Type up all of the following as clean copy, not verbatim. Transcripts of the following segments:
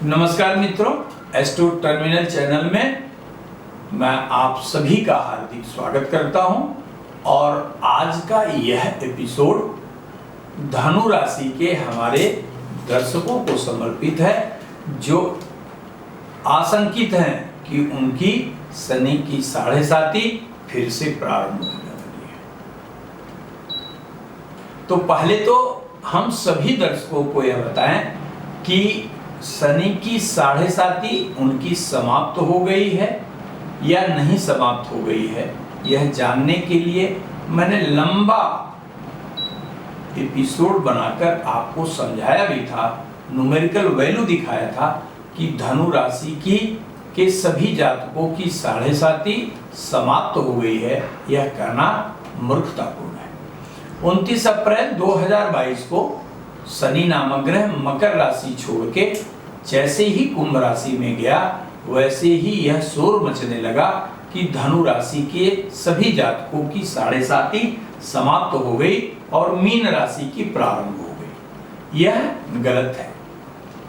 नमस्कार मित्रों, astro terminal channel में मैं आप सभी का हार्दिक स्वागत करता हूं और आज का यह एपिसोड धनु राशि के हमारे दर्शकों को समर्पित है जो आशंकित हैं कि उनकी शनि की 7.5 फिर से प्रारंभ होने वाली है। तो पहले तो हम सभी दर्शकों को यह बताएं कि शनि की 7.5 उनकी समाप्त हो गई है या नहीं समाप्त हो गई है, यह जानने के लिए मैंने लंबा एपिसोड बनाकर आपको समझाया भी था, न्यूमेरिकल वैल्यू दिखाया था कि धनु राशि के सभी जातकों की 7.5 समाप्त हो गई है। यह कहना मूर्खतापूर्ण है। 29 अप्रैल 2022 को शनि नामक ग्रह मकर राशि छोड़ के जैसे ही कुंभ राशि में गया, वैसे ही यह शोर मचने लगा कि धनु राशि के सभी जातकों की 7.5 समाप्त हो गई और मीन राशि की प्रारंभ हो गई। यह गलत है।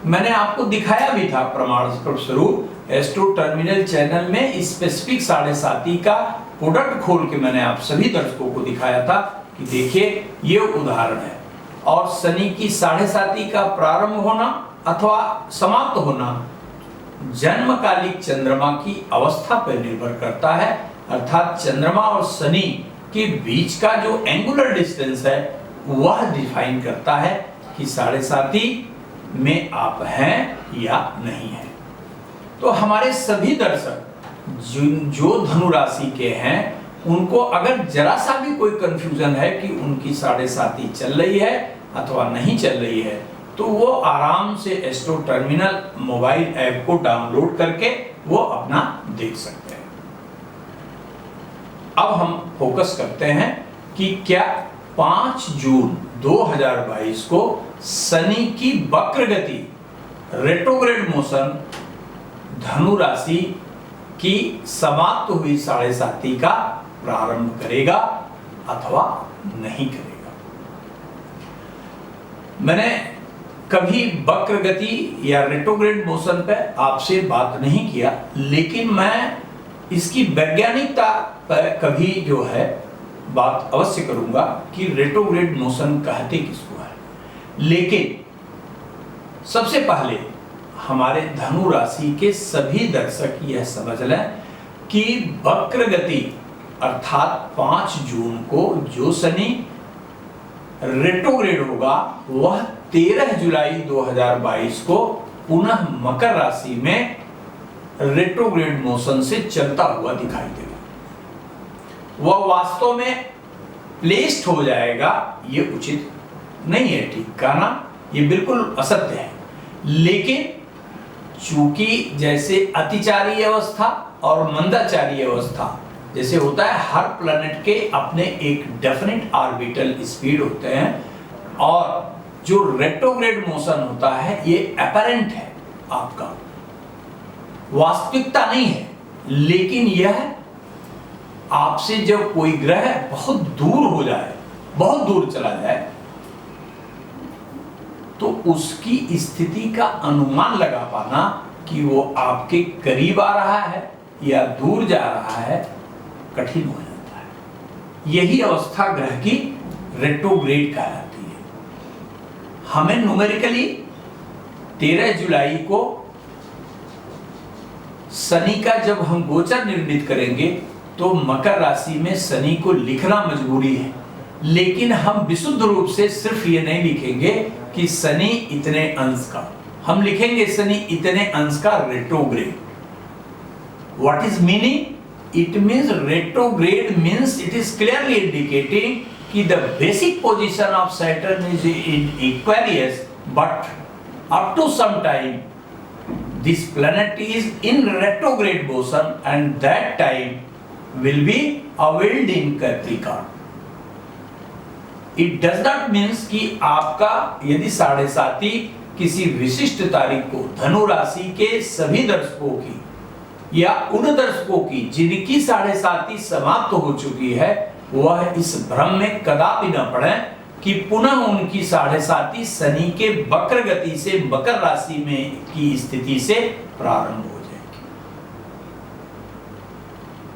मैंने आपको दिखाया भी था प्रमाण स्वरूप एस्ट्रो टर्मिनल चैनल में स्पेसिफिक 7.5 का प्रोडक्ट खोल के मैंने आप सभी दर्शकों को दिखाया था कि देखिए ये उदाहरण है। और शनि की 7.5 का प्रारंभ होना अथवा समाप्त होना जन्मकालिक चंद्रमा की अवस्था पर निर्भर करता है, अर्थात चंद्रमा और शनि के बीच का जो एंगुलर डिस्टेंस है वह डिफाइन करता है कि 7.5 में आप हैं या नहीं हैं। तो हमारे सभी दर्शक जो धनु राशि के हैं उनको अगर जरा सा भी कोई कंफ्यूजन है कि उनकी 7.5 चल रही है अथवा नहीं चल रही है, तो वो आराम से एस्ट्रो टर्मिनल मोबाइल ऐप को डाउनलोड करके वो अपना देख सकते हैं। अब हम फोकस करते हैं कि क्या 5 जून 2022 को शनि की वक्र गति रेट्रोग्रेड मोशन धनु राशि की समाप्त हुई 7.5 का प्रारंभ करेगा अथवा नहीं करेगा। मैंने कभी वक्र गति या रेट्रोग्रेड मोशन पे आपसे बात नहीं किया, लेकिन मैं इसकी वैज्ञानिकता पर कभी जो है बात अवश्य करूंगा कि रेट्रोग्रेड मोशन कहते किसको है। लेकिन सबसे पहले हमारे धनु राशि के सभी दर्शक यह समझ लें कि वक्र गति अर्थात 5 जून को जो शनि रेट्रोग्रेड होगा वह 13 जुलाई 2022 को पुनः मकर राशि में रेट्रोग्रेड मोशन से चलता हुआ दिखाई देगा। वह वास्तव में प्लेस्ड हो जाएगा, ये उचित नहीं है, ठीक कहना ये बिल्कुल असत्य है। लेकिन चूंकि जैसे अतिचारी अवस्था और मंदाचारी अवस्था जैसे होता है, हर प्लैनेट के अपने एक डेफिनेट ऑर्बिटल स्पीड होते हैं और जो रेट्रोग्रेड मोशन होता है ये अपैरेंट है, आपका वास्तविकता नहीं है। लेकिन यह आपसे जब कोई ग्रह बहुत दूर हो जाए, बहुत दूर चला जाए, तो उसकी स्थिति का अनुमान लगा पाना कि वो आपके करीब आ रहा है या दूर जा रहा है कठिन हो जाता है। यही अवस्था ग्रह की रेट्रोग्रेड कहलाती है। हमें न्यूमेरिकली 13 जुलाई को शनि का जब हम गोचर निर्णित करेंगे तो मकर राशि में शनि को लिखना मजबूरी है, लेकिन हम विशुद्ध रूप से सिर्फ ये नहीं लिखेंगे कि शनि इतने अंश का, हम लिखेंगे शनि इतने अंश का retrograde. What is meaning? It means retrograde means it is clearly indicating कि the basic position of Saturn is in Aquarius, but up to some time this planet is in retrograde motion and that time will be availed in Capricorn. It does not means कि आपका यदि 7.5 किसी विशिष्ट तारीख को धनु राशि के सभी दर्शकों की या उन दर्शकों की जिनकी 7.5 समाप्त हो चुकी है, वह इस भ्रम में कदापि न पड़े कि पुनः उनकी साढ़े साती शनि के वक्र गति से मकर राशि में की स्थिति से प्रारंभ हो जाएगी।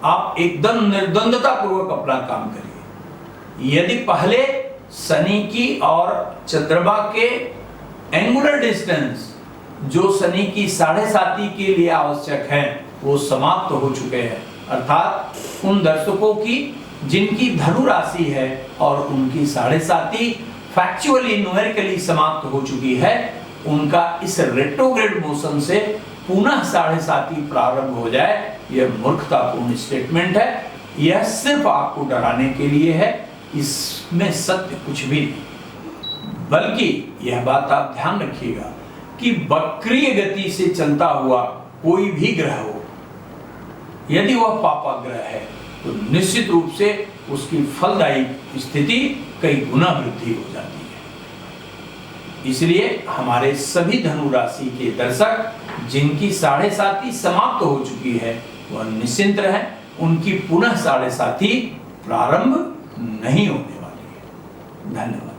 आप एकदम निर्द्वंदता पूर्वक अपना काम करिए। यदि पहले शनि की और चंद्रमा के एंगुलर डिस्टेंस जो शनि की साढ़े साती के लिए आवश्यक है वो समाप्त हो चुके हैं, अर्थात उन दर्शकों की जिनकी धनु राशि है और उनकी साढ़े साती फैक्चुअली न्यूमेरिकली समाप्त हो चुकी है, उनका इस रेट्रोग्रेड मोशन से पुनः साढ़े साती प्रारंभ हो जाए, यह मूर्खतापूर्ण स्टेटमेंट है। यह सिर्फ आपको डराने के लिए है, इसमें सत्य कुछ भी नहीं। बल्कि यह बात आप ध्यान रखिएगा कि वक्रीय गति से चलता हुआ कोई भी ग्रह हो, यदि वह पापाग्रह है तो निश्चित रूप से उसकी फलदायी स्थिति कई गुना वृद्धि हो जाती है। इसलिए हमारे सभी धनु राशि के दर्शक जिनकी साढ़े साती समाप्त हो चुकी है वह निश्चिंत रहें, उनकी पुनः साढ़े साती प्रारंभ नहीं होने वाली है। धन्यवाद।